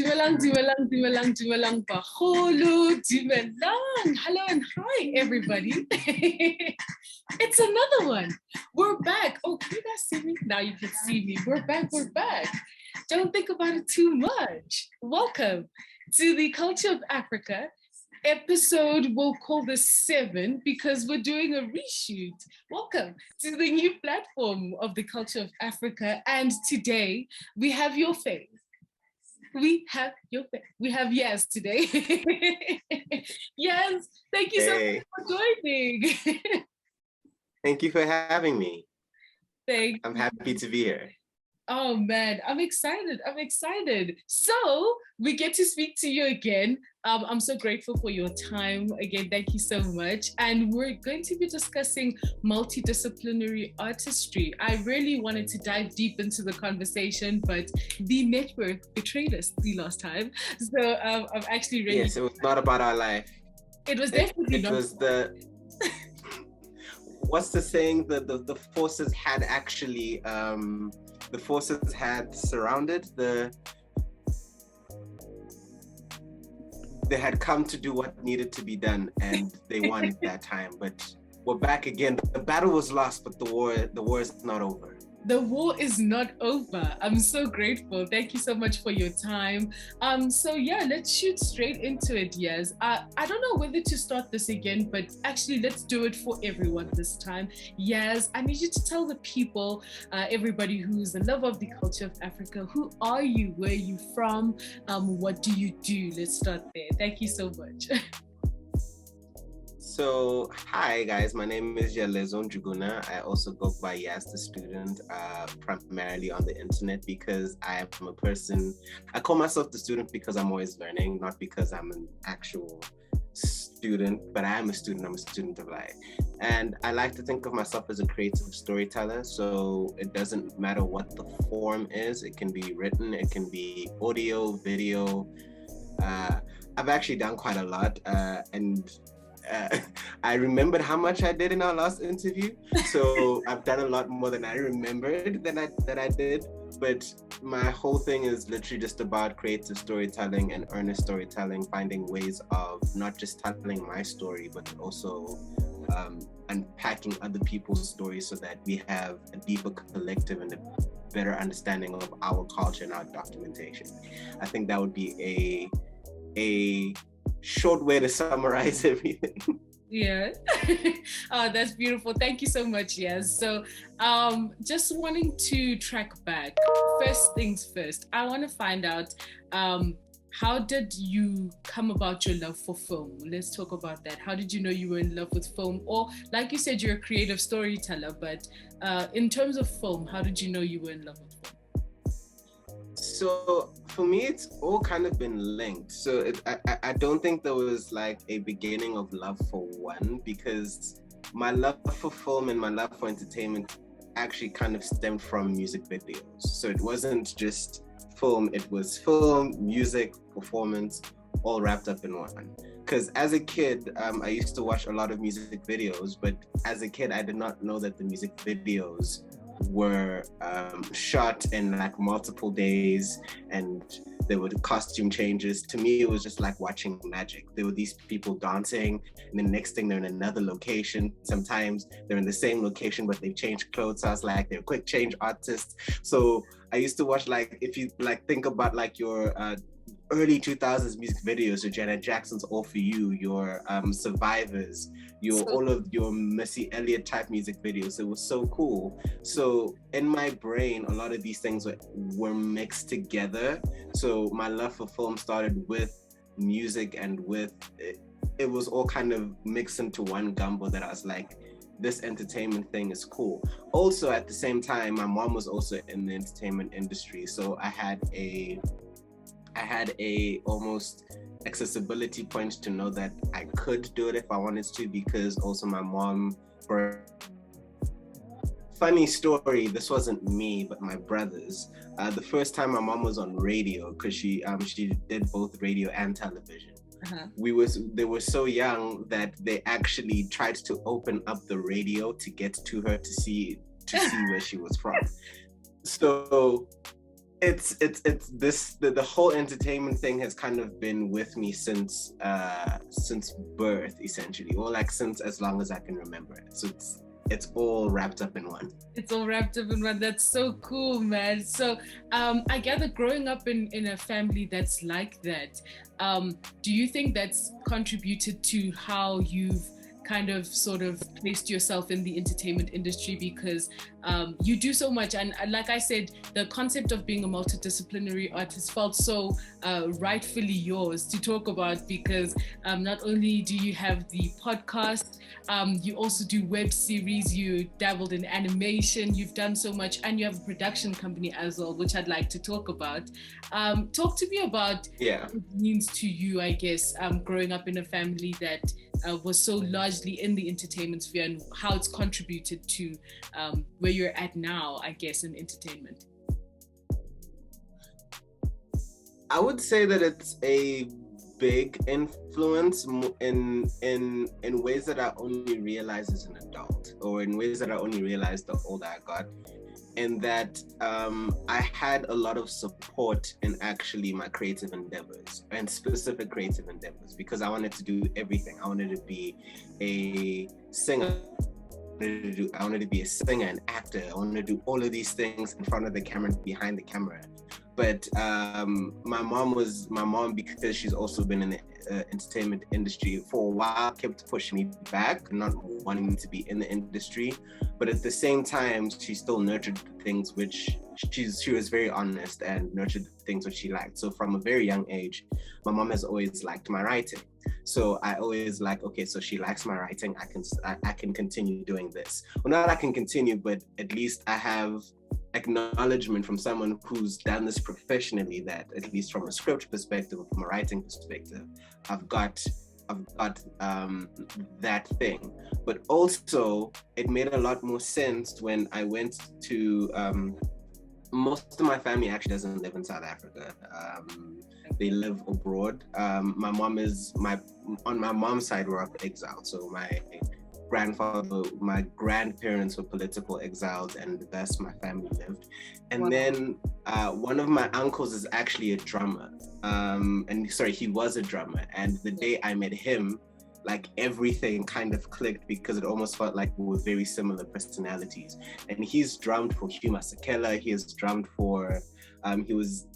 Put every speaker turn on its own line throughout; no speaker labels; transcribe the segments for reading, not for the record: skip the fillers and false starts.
Dumelang Bagolo, Dumelang. Hello and hi, everybody. It's another one. We're back. Oh, can you guys see me? Now you can see me. We're back. Don't think about it too much. Welcome to the Culture of Afrika episode. We'll call this 7 because we're doing a reshoot. Welcome to the new platform of the Culture of Afrika. And today we have your face. We have Yazz today. Yazz, thank you so much for joining.
Thank you for having me.
I'm
happy to be here.
Oh man, I'm excited. So we get to speak to you again. I'm so grateful for your time. Again, thank you so much. And we're going to be discussing multidisciplinary artistry. I really wanted to dive deep into the conversation, but the network betrayed us the last time. So I'm actually really...
Yes, it was not about our life.
It was definitely not.
It was the... What's the saying? The forces had actually... the forces had surrounded they had come to do what needed to be done, and they won at that time. But we're back again. The battle was lost, but the war is not over.
The war is not over. I'm so grateful. Thank you so much for your time. So yeah, let's shoot straight into it, Yazz. I don't know whether to start this again, but actually let's do it for everyone this time. Yazz, I need you to tell the people, everybody who's in love of the culture of Afrika, who are you? Where are you from? What do you do? Let's start there. Thank you so much.
So, hi guys, my name is Yazz Njuguna. I also go by Yazz The Student, primarily on the internet because I am a person, I call myself the student because I'm always learning, not because I'm an actual student, but I am a student, I'm a student of life. And I like to think of myself as a creative storyteller, so it doesn't matter what the form is. It can be written, it can be audio, video. I've actually done quite a lot, and I remembered how much I did in our last interview. So I've done a lot more than I remembered that I did. But my whole thing is literally just about creative storytelling and earnest storytelling, finding ways of not just telling my story, but also unpacking other people's stories so that we have a deeper collective and a better understanding of our culture and our documentation. I think that would be a short way to summarize everything.
Yeah. Oh, that's beautiful. Thank you so much, Yazz. So just wanting to track back, first things first, I want to find out how did you come about your love for film? Let's talk about that. How did you know you were in love with film? Or like you said, you're a creative storyteller, but in terms of film, how did you know you were in love with film?
So for me, it's all kind of been linked. So I don't think there was like a beginning of love for one, because my love for film and my love for entertainment actually kind of stemmed from music videos. So it wasn't just film, it was film, music, performance, all wrapped up in one. Because as a kid, I used to watch a lot of music videos, but as a kid, I did not know that the music videos were shot in like multiple days and there were costume changes. To me, it was just like watching magic. There were these people dancing, and then next thing they're in another location. Sometimes they're in the same location, but they've changed clothes. So I was like, they're quick change artists. So I used to watch, like, if you like think about like your early 2000s music videos, so Janet Jackson's All For You, your Survivors, all of your Missy Elliott type music videos. It was so cool. So in my brain, a lot of these things were mixed together. So my love for film started with music, and with it was all kind of mixed into one gumbo that I was like, this entertainment thing is cool. Also at the same time, my mom was also in the entertainment industry. So I had a almost accessibility point to know that I could do it if I wanted to, because also my mom, for funny story, this wasn't me, but my brothers. The first time my mom was on radio, because she did both radio and television. They were so young that they actually tried to open up the radio to get to her to see where she was from. So the whole entertainment thing has kind of been with me since birth, essentially, or like since as long as I can remember it. So it's all wrapped up in one.
It's all wrapped up in one. That's so cool, man. So I gather growing up in a family that's like that, do you think that's contributed to how you've kind of sort of placed yourself in the entertainment industry? Because you do so much, and like I said, the concept of being a multidisciplinary artist felt so rightfully yours to talk about, because not only do you have the podcast, you also do web series, you dabbled in animation, you've done so much, and you have a production company as well, which I'd like to talk about. Talk to me about what it means to you, I guess, growing up in a family that was so largely in the entertainment sphere, and how it's contributed to where you're at now, I guess, in entertainment.
I would say that it's a big influence in ways that I only realized as an adult, or in ways that I only realized the older I got. In that I had a lot of support in actually my creative endeavors, and specific creative endeavors, because I wanted to do everything. I wanted to be a singer. I wanted to be a singer, an actor. I wanted to do all of these things in front of the camera and behind the camera. But my mom, because she's also been in the entertainment industry for a while, kept pushing me back, not wanting me to be in the industry. But at the same time, she still nurtured things which she was very honest and nurtured things which she liked. So from a very young age, my mom has always liked my writing. So I always like, okay, so she likes my writing, I can continue doing this. Well, not I can continue, but at least I have acknowledgement from someone who's done this professionally, that at least from a script perspective, from a writing perspective, I've got that thing. But also it made a lot more sense when I went to most of my family actually doesn't live in South Africa. They live abroad. On my mom's side, we're up exiled. So my grandparents were political exiles, and thus my family lived. And then one of my uncles is actually a drummer. He was a drummer. And the day I met him, like everything kind of clicked, because it almost felt like we were very similar personalities. And he's drummed for Hugh Masekela. He has drummed for,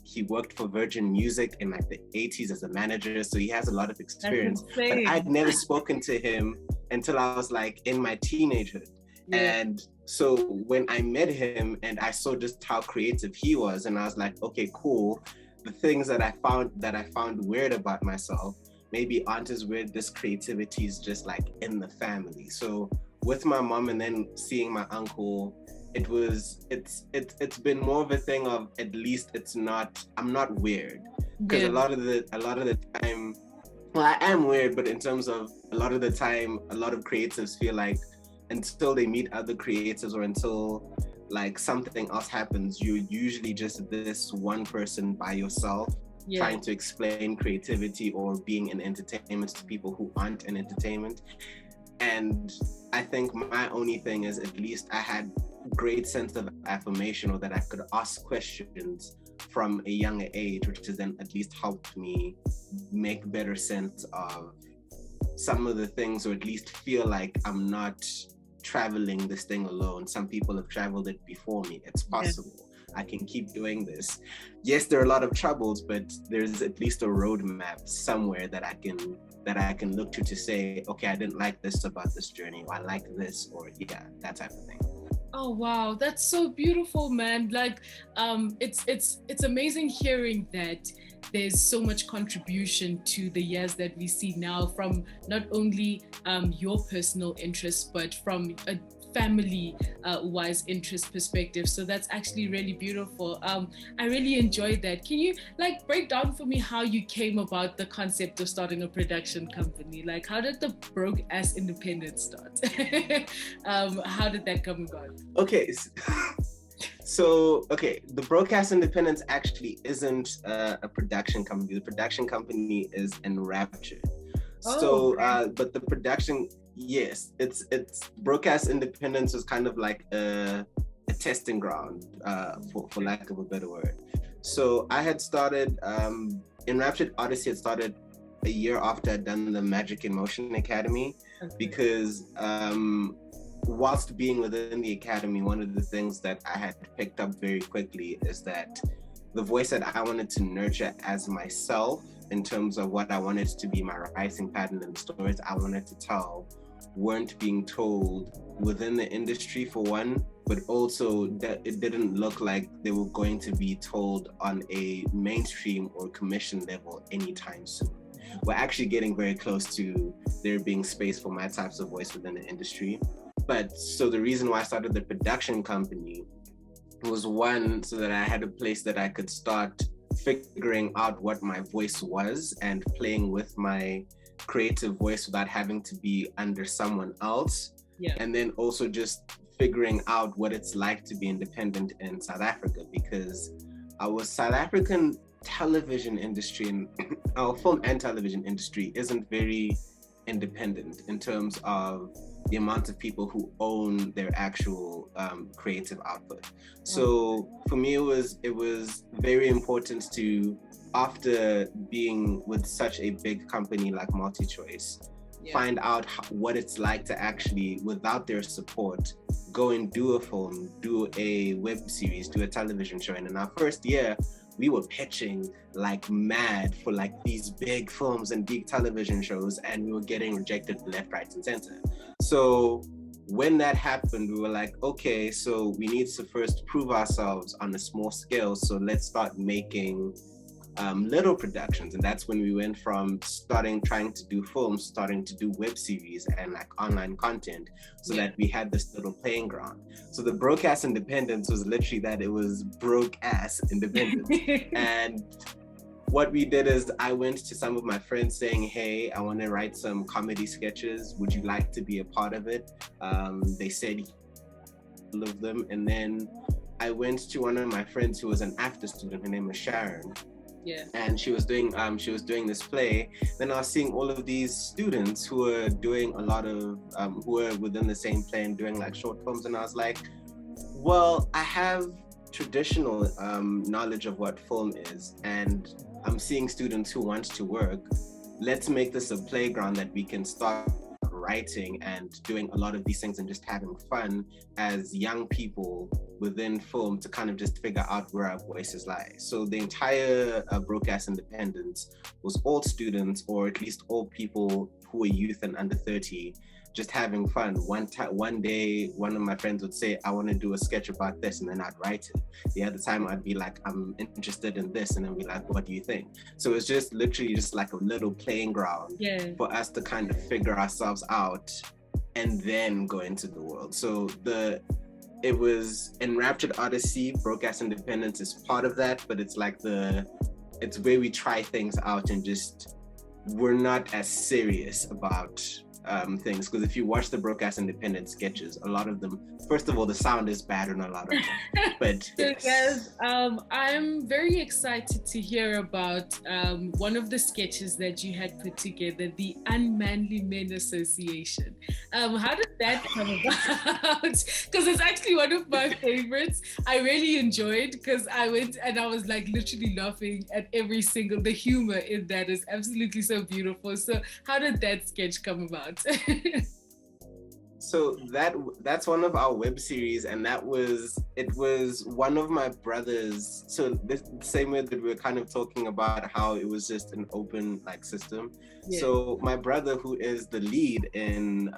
he worked for Virgin Music in like the 80s as a manager. So he has a lot of experience. But I'd never spoken to him until I was like in my teenagehood. Yeah. And so when I met him and I saw just how creative he was, and I was like, okay, cool. The things that I found weird about myself maybe aren't as weird. This creativity is just like in the family. So with my mom and then seeing my uncle, it's been more of a thing of, at least I'm not weird. Because a lot of the time, well, I am weird, but in terms of a lot of the time, a lot of creatives feel like until they meet other creatives, or until like something else happens, you're usually just this one person by yourself, trying to explain creativity or being in entertainment to people who aren't in entertainment. And I think my only thing is, at least I had great sense of affirmation, or that I could ask questions from a younger age, which has then at least helped me make better sense of some of the things, or at least feel like I'm not traveling this thing alone. Some people have traveled it before me. It's possible. I can keep doing this. Yes, there are a lot of troubles, but there's at least a roadmap somewhere that I can look to say, okay, I didn't like this about this journey, or I like this, or that type of thing.
Oh wow, that's so beautiful, man. Like it's amazing hearing that there's so much contribution to the Yazz that we see now, from not only your personal interests, but from a family wise interest perspective. So that's actually really beautiful. I really enjoyed that. Can you like break down for me how you came about the concept of starting a production company? Like, how did the Broke Ass Independent start? How did that come about?
Okay. So, the Broke Ass Independence actually isn't a production company. The production company is Enraptured. But the production, yes, it's Broke Ass Independence was kind of like a testing ground, for lack of a better word. So I had started, Enraptured Odyssey had started a year after I'd done the Magic in Motion Academy, because whilst being within the academy, one of the things that I had picked up very quickly is that the voice that I wanted to nurture as myself, in terms of what I wanted to be my writing pattern and the stories I wanted to tell, weren't being told within the industry, for one, but also that it didn't look like they were going to be told on a mainstream or commission level anytime soon. We're actually getting very close to there being space for my types of voice within the industry. But so the reason why I started the production company was, one, so that I had a place that I could start figuring out what my voice was and playing with my creative voice without having to be under someone else.
Yeah.
And then also just figuring out what it's like to be independent in South Africa, because our South African television industry and our film and television industry isn't very independent in terms of the amount of people who own their actual creative output. So for me, it was very important to, after being with such a big company like MultiChoice, find out what it's like to actually, without their support, go and do a film, do a web series, do a television show. And in our first year, we were pitching like mad for like these big films and big television shows, and we were getting rejected left, right, and center. So when that happened, we were like, okay, so we need to first prove ourselves on a small scale. So let's start making little productions. And that's when we went from trying to do films, starting to do web series and like online content, so that we had this little playing ground. So the broke-ass independence was literally that, it was broke-ass independence. And what we did is I went to some of my friends saying, hey, I want to write some comedy sketches. Would you like to be a part of it? They said all of them. And then I went to one of my friends who was an after student. Her name was Sharon.
Yeah.
And she was doing this play. Then I was seeing all of these students who were doing a lot of who were within the same play and doing like short films, and I was like, well, I have traditional knowledge of what film is, and I'm seeing students who want to work. Let's make this a playground that we can start writing and doing a lot of these things and just having fun as young people within film to kind of just figure out where our voices lie. So the entire Broadcast Independence was all students, or at least all people who were youth and under 30, just having fun. One day, one of my friends would say, I want to do a sketch about this, and then I'd write it. The other time I'd be like, I'm interested in this, and then be like, what do you think? So it's just literally just like a little playing ground for us to kind of figure ourselves out and then go into the world. So it was Enraptured Odyssey, Broadcast Independence is part of that, but it's like it's where we try things out and just, we're not as serious about things, because if you watch the Broadcast Independent sketches, a lot of them, first of all, the sound is bad on a lot of them. But
yes, I'm very excited to hear about one of the sketches that you had put together, the Unmanly Men Association. How did that come about? Because it's actually one of my favorites. I really enjoyed, because I went and I was like literally laughing at the humor in that is absolutely so beautiful. So how did that sketch come about?
So that's one of our web series, and it was one of my brothers. So the same way that we were kind of talking about how it was just an open like system. Yeah. So my brother, who is the lead in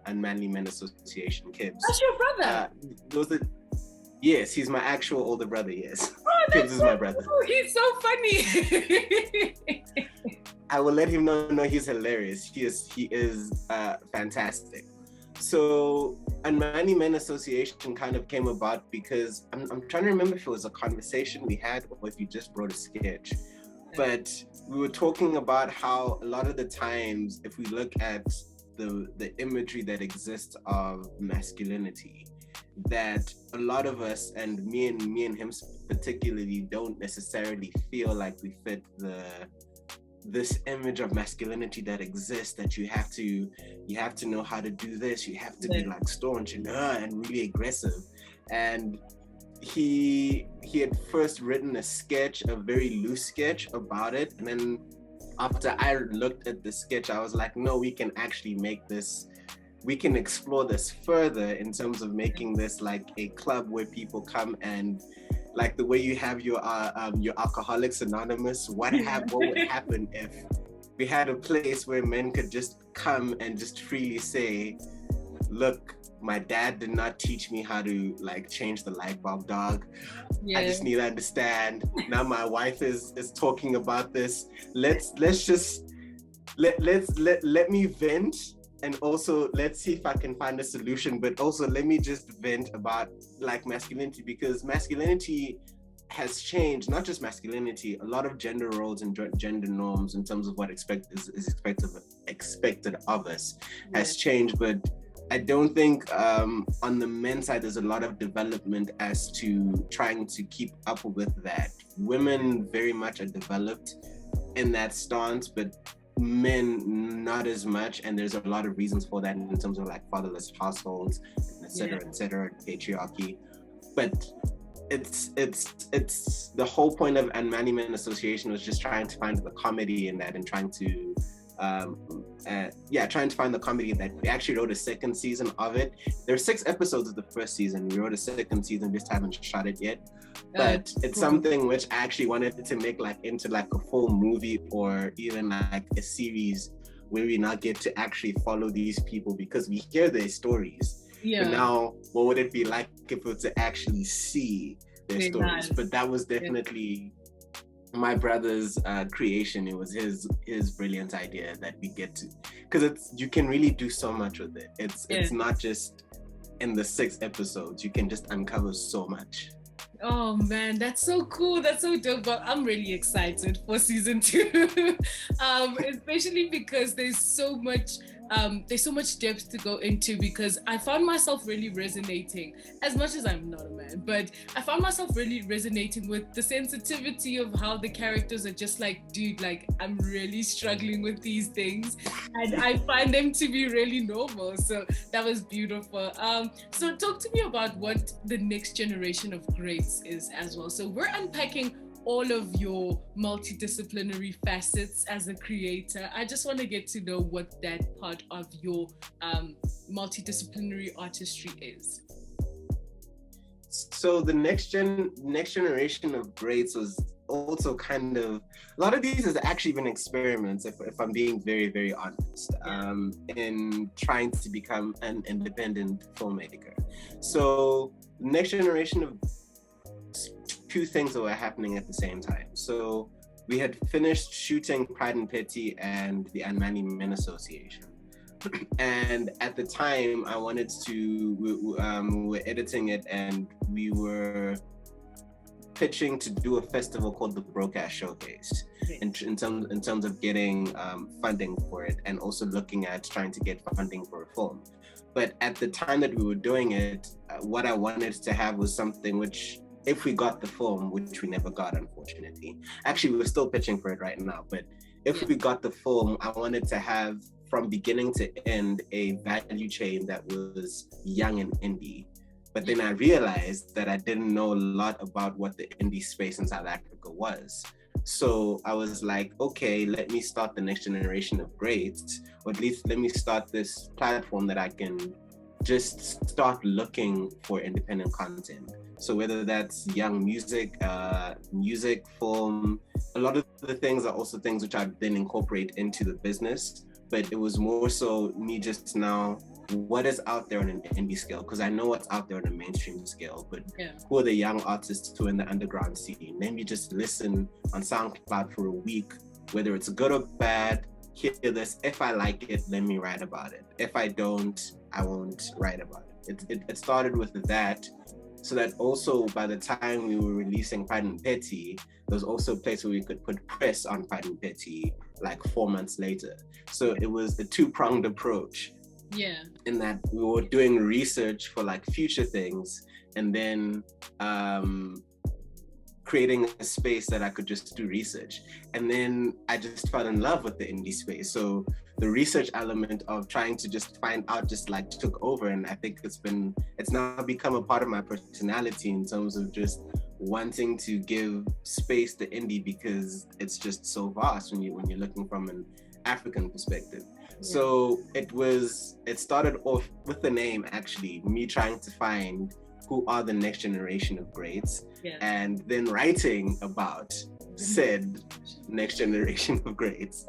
Unmanly Men Association, Kibbs.
That's your brother?
Yes, he's my actual older brother, yes.
Oh,
Kibbs is my brother.
He's so funny.
I will let him know. No, he's hilarious. He is fantastic. So Unmanly Men Association kind of came about because I'm trying to remember if it was a conversation we had or if you just wrote a sketch. But we were talking about how a lot of the times, if we look at the imagery that exists of masculinity, that a lot of us, and me and him particularly, don't necessarily feel like we fit this image of masculinity that exists, that you have to know how to do this, you have to be like staunch and really aggressive. And he had first written a sketch, a very loose sketch about it, and then after I looked at the sketch, I was like, no, we can actually make this, we can explore this further in terms of making this like a club where people come and, like the way you have your Alcoholics Anonymous, what would happen if we had a place where men could just come and just freely say, look, my dad did not teach me how to like change the light bulb, dog. Yeah. I just need to understand. Now my wife is talking about this. Let me vent, and also let's see if I can find a solution. But also let me just vent about like masculinity, because masculinity has changed. Not just masculinity, a lot of gender roles and gender norms in terms of what is expected of us has changed. But I don't think on the men's side there's a lot of development as to trying to keep up with that. Women very much are developed in that stance, but men not as much, and there's a lot of reasons for that in terms of like fatherless households, etc., patriarchy. But it's the whole point of Unmanly Men Association was just trying to find the comedy in that, and trying to find the comedy in that. We actually wrote a second season of it. There are 6 episodes of the first season. We wrote a second season, just haven't shot it yet. But it's something which I actually wanted to make like into like a full movie, or even like a series where we now get to actually follow these people, because we hear their stories. But now, what would it be like if we were to actually see their stories? But that was definitely my brother's creation. It was his brilliant idea that we get to, because you can really do so much with it. It's not just in the 6 episodes. You can just uncover so much.
Oh man, that's so cool. That's so dope. But I'm really excited for season 2, especially because there's so much depth to go into, because I found myself really resonating, as much as I'm not a man, but I found myself really resonating with the sensitivity of how the characters are just like, dude, like I'm really struggling with these things, and I find them to be really normal. So that was beautiful. So talk to me about what the next generation of greats is as well. So we're unpacking all of your multidisciplinary facets as a creator. I just want to get to know what that part of your multidisciplinary artistry is.
So the next generation of greats was also kind of, a lot of these has actually been experiments, if I'm being very, very honest, in trying to become an independent filmmaker. So the next generation of 2 things that were happening at the same time. So we had finished shooting Pride and Pity and the Unmanly Men Association. And at the time I wanted to, we were editing it, and we were pitching to do a festival called the Broadcast Showcase, in terms of getting funding for it, and also looking at trying to get funding for a film. But at the time that we were doing it, what I wanted to have was something which, if we got the film, which we never got, unfortunately. Actually, we're still pitching for it right now, but if we got the film, I wanted to have, from beginning to end, a value chain that was young and indie. But then I realized that I didn't know a lot about what the indie space in South Africa was. So I was like, okay, let me start the next generation of greats, or at least let me start this platform that I can just start looking for independent content. So whether that's young music, film, a lot of the things are also things which I then incorporate into the business. But it was more so me just now, what is out there on an indie scale? Because I know what's out there on a mainstream scale, but who are the young artists who are in the underground scene? Let me just listen on SoundCloud for a week, whether it's good or bad, hear this. If I like it, let me write about it. If I don't, I won't write about it. It started with that, so that also by the time we were releasing Pride and Petty, there was also a place where we could put press on Pride and Petty like 4 months later. So it was a 2-pronged approach. In that we were doing research for like future things, and then creating a space that I could just do research. And then I just fell in love with the indie space. So the research element of trying to just find out just like took over. And I think it's now become a part of my personality in terms of just wanting to give space to indie, because it's just so vast when you're looking from an African perspective. Yeah. So it started off with the name, actually, me trying to find who are the next generation of greats, and then writing about said next generation of greats.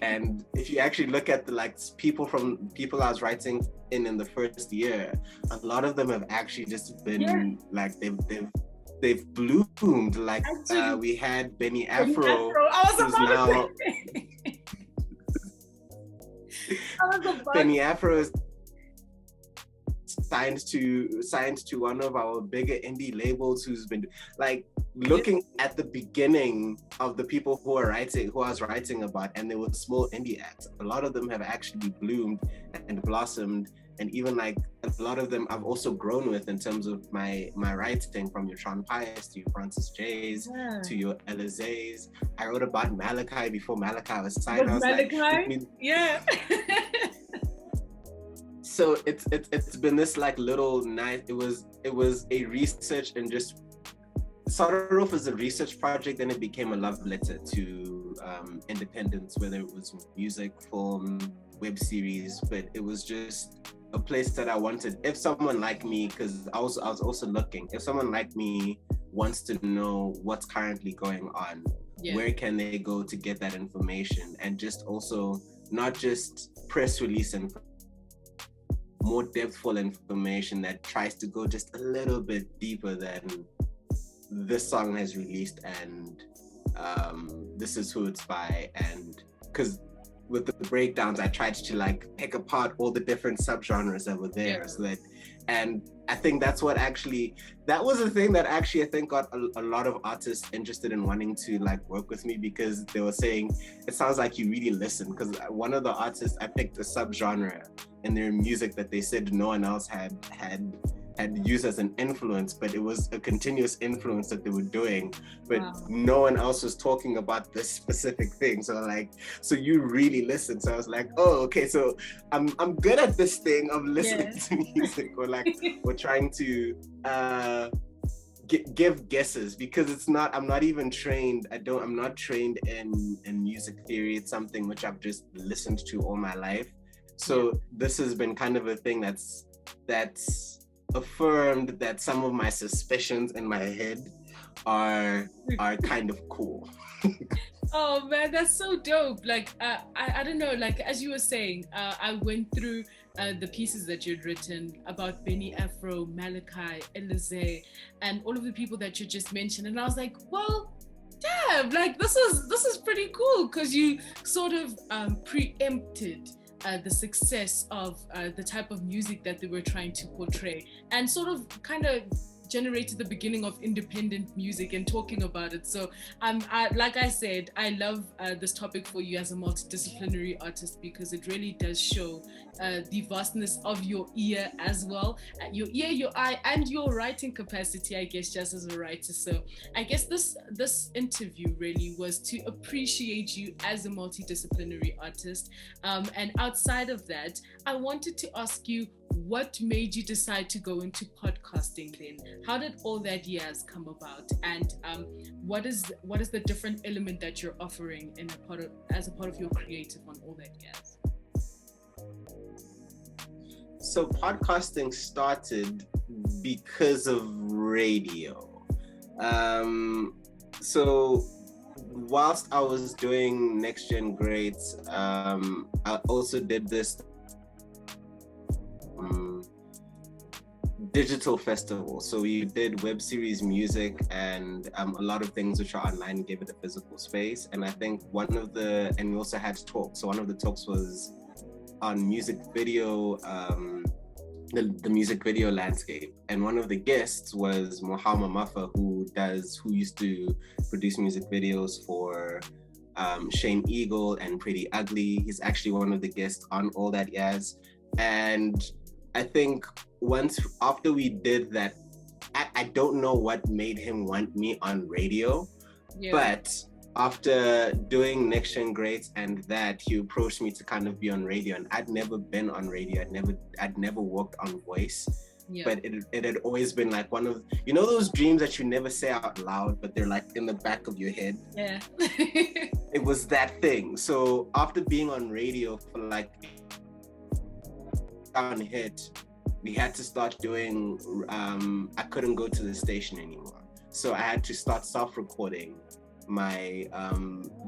And if you actually look at the people I was writing in the first year, a lot of them have actually just been they've bloomed. We had Benny Afro, who's now Benny Afro is signed to one of our bigger indie labels, who's been looking at the beginning of the people who I was writing about, and they were small indie acts. A lot of them have actually bloomed and blossomed, and even a lot of them I've also grown with in terms of my writing, from your Sean Pius to your Francis J's to your Elize's. I wrote about Malachi before Malachi was signed.
Yeah.
So it's been this little nice. It was a research, and just started off as a research project, then it became a love letter to independence, whether it was music, film, web series. But it was just a place that I wanted, if someone like me, because I was also looking, if someone like me wants to know what's currently going on, where can they go to get that information? And just also not just press release and more depthful information that tries to go just a little bit deeper than this song has released, and this is who it's by. And because with the breakdowns, I tried to pick apart all the different subgenres that were there. So that, and I think that was the thing that I think got a lot of artists interested in wanting to work with me, because they were saying, it sounds like you really listen. Because one of the artists, I picked a subgenre in their music that they said no one else had used as an influence, but it was a continuous influence that they were doing, but no one else was talking about this specific thing. So you really listen. So I was like, oh, okay, so I'm good at this thing of listening to music, or trying to give guesses, because I'm not even trained. I'm not trained in music theory. It's something which I've just listened to all my life. So this has been kind of a thing that's affirmed that some of my suspicions in my head are kind of cool.
Oh man, that's so dope. I don't know, as you were saying, I went through the pieces that you'd written about Benny Afro, Malachi, Elize, and all of the people that you just mentioned, and I was like, well, damn, this is pretty cool, because you sort of preempted the success of the type of music that they were trying to portray, and sort of kind of generated the beginning of independent music and talking about it. So like I said, I love this topic for you as a multidisciplinary artist, because it really does show the vastness of your ear as well, your ear, your eye, and your writing capacity, I guess, just as a writer. So I guess this interview really was to appreciate you as a multidisciplinary artist, and outside of that, I wanted to ask you, what made you decide to go into podcasting then? How did all that Yazz come about? And what is the different element that you're offering as a part of your creative on all that Yazz?
So podcasting started because of radio. So whilst I was doing Next Gen Greats, I also did this digital festival. So we did web series music and a lot of things which are online and gave it a physical space. And I think and we also had talks. So one of the talks was on music video, the music video landscape. And one of the guests was Mohammed Mafa, who used to produce music videos for Shane Eagle and Pretty Ugly. He's actually one of the guests on All That Yazz. And I think after we did that I don't know what made him want me on radio,
Yeah.
but after doing Next Gen Greats and that, he approached me to kind of be on radio, and I'd never been on radio. I'd never worked on voice.
Yeah.
But it had always been like one of, you know, those dreams that you never say out loud, but they're like in the back of your head.
Yeah.
It was that thing. So after being on radio for like down hit, we had to start doing, I couldn't go to the station anymore. So I had to start self-recording my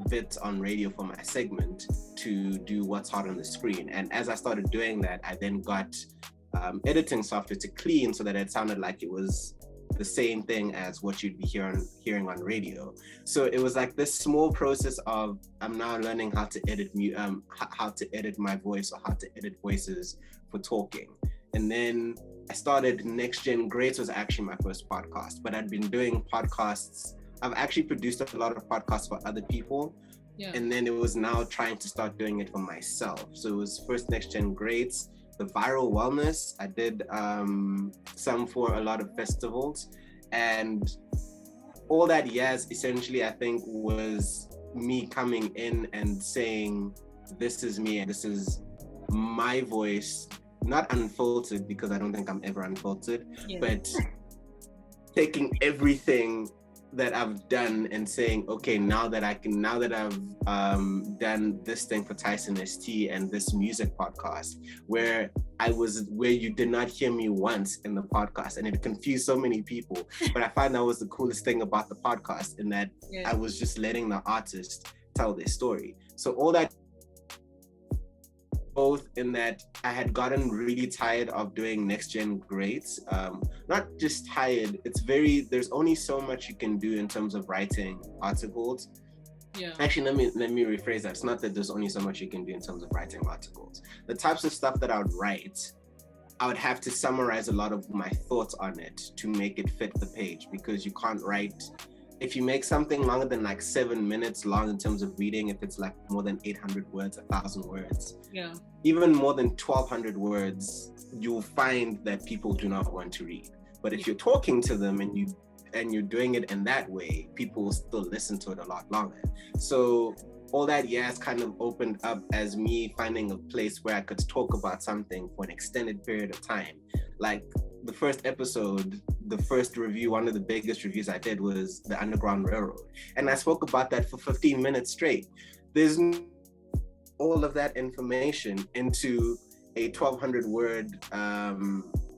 bits on radio for my segment to do what's hot on the screen. And as I started doing that, I then got editing software to clean so that it sounded like it was the same thing as what you'd be hearing on radio. So it was like this small process of I'm now learning how to edit how to edit my voice or how to edit voices for talking. And then I started Next Gen Greats was actually my first podcast, but I'd been doing podcasts. I've actually produced a lot of podcasts for other people.
Yeah.
And then it was now trying to start doing it for myself. So it was first Next Gen Greats, the viral wellness. I did some for a lot of festivals, and all that Yazz essentially I think was me coming in and saying, this is me and this is my voice, not unfiltered because I don't think I'm ever unfiltered, but taking everything that I've done and saying, okay, now that I've done this thing for Tyson ST and this music podcast, where you did not hear me once in the podcast, and it confused so many people. But I find that was the coolest thing about the podcast, in that I was just letting the artist tell their story. So all that, both in that I had gotten really tired of doing Next Gen Greats. Not just tired, there's only so much you can do in terms of writing articles.
Yeah.
Actually, let me rephrase that. It's not that there's only so much you can do in terms of writing articles. The types of stuff that I would write, I would have to summarize a lot of my thoughts on it to make it fit the page, because you can't write, if you make something longer than like 7 minutes long in terms of reading, if it's like more than 800 words, 1,000 words, even more than 1,200 words, you'll find that people do not want to read. But if you're talking to them and you're doing it in that way, people will still listen to it a lot longer. So all that Yazz kind of opened up as me finding a place where I could talk about something for an extended period of time. Like the first episode, the first review, one of the biggest reviews I did was the Underground Railroad. And I spoke about that for 15 minutes straight. There's all of that information into a 1,200 word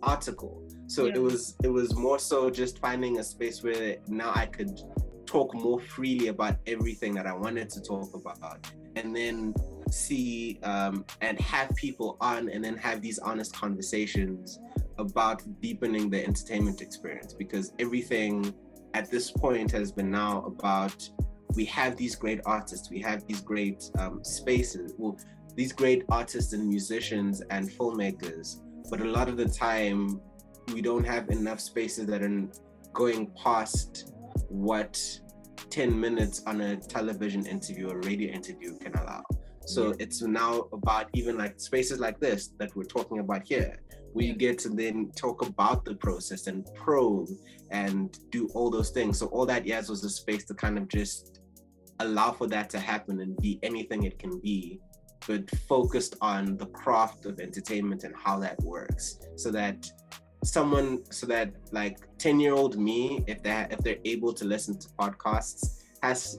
article. So it was more so just finding a space where now I could talk more freely about everything that I wanted to talk about, and then see and have people on, and then have these honest conversations about deepening the entertainment experience. Because everything at this point has been now about, we have these great artists, we have these great spaces, these great artists and musicians and filmmakers, but a lot of the time we don't have enough spaces that are going past what 10 minutes on a television interview or radio interview can allow. So it's now about even like spaces like this that we're talking about here, where you get to then talk about the process and probe and do all those things. So all that Yazz was a space to kind of just allow for that to happen and be anything it can be, but focused on the craft of entertainment and how that works. So that like 10-year-old me, if they're able to listen to podcasts, has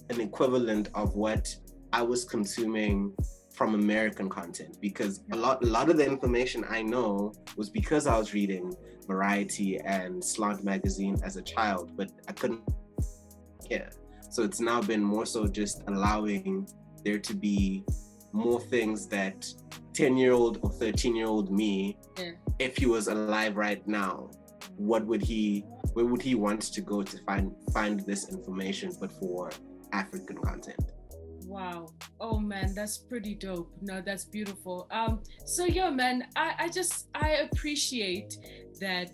an equivalent of what I was consuming from American content. Because a lot of the information I know was because I was reading Variety and Slant magazine as a child, but I couldn't care. So it's now been more so just allowing there to be more things that 10-year-old or 13-year-old me, if he was alive right now, where would he want to go to find this information, but for African content?
Wow. Oh man, that's pretty dope. No, that's beautiful. So man, I appreciate that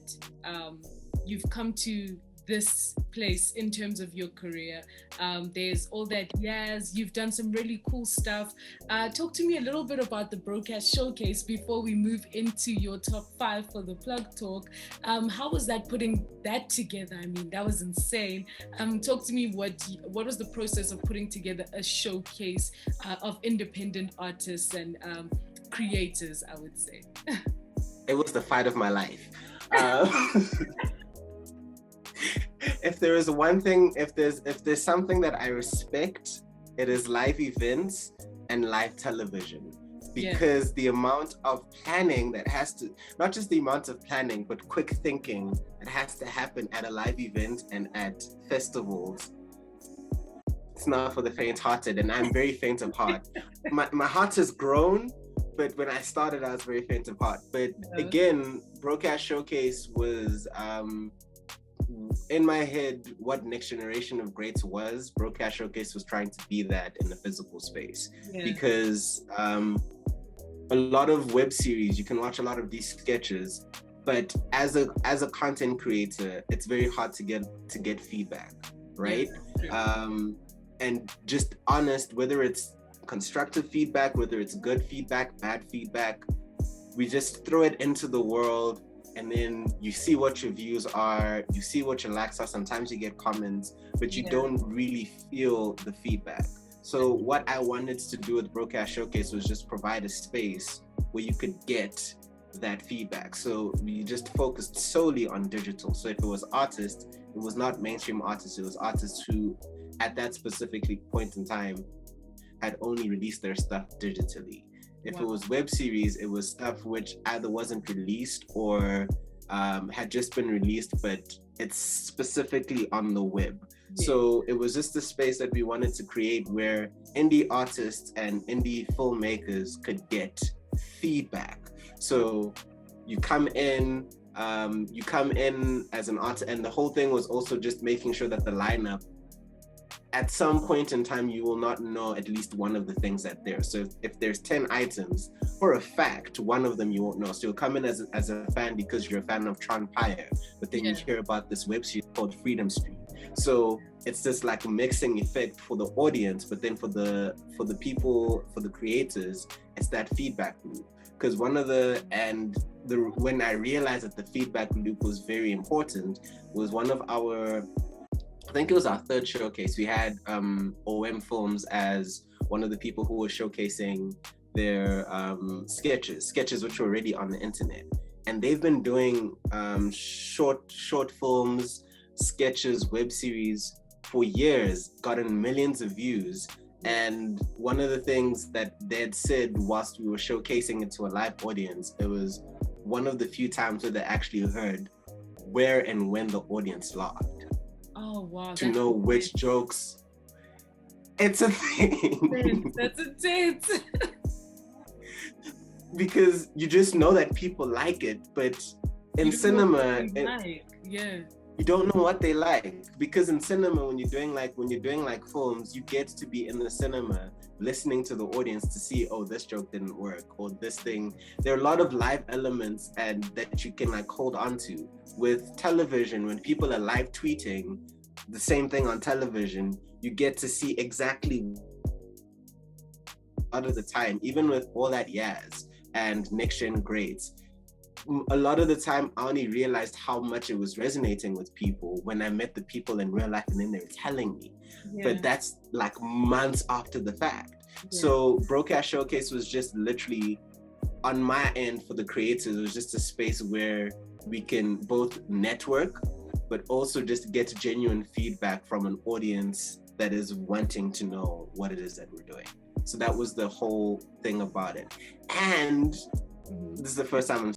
you've come to this place in terms of your career? There's all that Yazz, you've done some really cool stuff. Talk to me a little bit about the Broadcast Showcase before we move into your top 5 for the plug talk. How was that, putting that together? I mean, that was insane. Talk to me, what was the process of putting together a showcase of independent artists and creators, I would say?
It was the fight of my life. If there is one thing, if there's something that I respect, it is live events and live television. Because the amount of planning that has to, not just the amount of planning, but quick thinking that has to happen at a live event and at festivals, it's not for the faint-hearted, and I'm very faint of heart. My heart has grown, but when I started, I was very faint of heart. But again, Broadcast Showcase was, in my head, what Next Generation of Greats was. Broadcast Showcase was trying to be that in the physical space. Because a lot of web series, you can watch a lot of these sketches, but as a content creator, it's very hard to get feedback, right? And just honest, whether it's constructive feedback, whether it's good feedback, bad feedback, we just throw it into the world, and then you see what your views are, you see what your likes are. Sometimes you get comments, but you don't really feel the feedback. So what I wanted to do with Broadcast Showcase was just provide a space where you could get that feedback. So we just focused solely on digital. So if it was artists, it was not mainstream artists, it was artists who at that specific point in time had only released their stuff digitally. If it was web series, it was stuff which either wasn't released or had just been released, but it's specifically on the web. So it was just the space that we wanted to create where indie artists and indie filmmakers could get feedback. So you come in as an artist, and the whole thing was also just making sure that the lineup, at some point in time, you will not know at least one of the things that there. So if there's 10 items, for a fact, one of them you won't know. So you'll come in as a fan because you're a fan of Tronpire, but then you hear about this web series called Freedom Street. So it's this like mixing effect for the audience, but then for the people, for the creators, it's that feedback loop. Because when I realized that the feedback loop was very important, was one of our, I think it was our third showcase. We had OM Films as one of the people who were showcasing their sketches which were already on the internet. And they've been doing short films, sketches, web series for years, gotten millions of views. And one of the things that they had said whilst we were showcasing it to a live audience, it was one of the few times where they actually heard where and when the audience laughed.
Oh wow!
To know which jokes. It's a thing.
That's intense.
Because you just know that people like it, but in cinema, you don't know what they like. Because in cinema, when you're doing like films, you get to be in the cinema listening to the audience to see, oh, this joke didn't work, or this thing. There are a lot of live elements and that you can like hold on to. With television, when people are live tweeting the same thing on television, you get to see exactly out of the time, even with all that Yazz and Next Gen Greats, a lot of the time I only realized how much it was resonating with people when I met the people in real life, and then they were telling me. But that's like months after the fact. So Broadcast Showcase was just literally, on my end, for the creators, it was just a space where we can both network, but also just get genuine feedback from an audience that is wanting to know what it is that we're doing. So that was the whole thing about it. And this is the first time I'm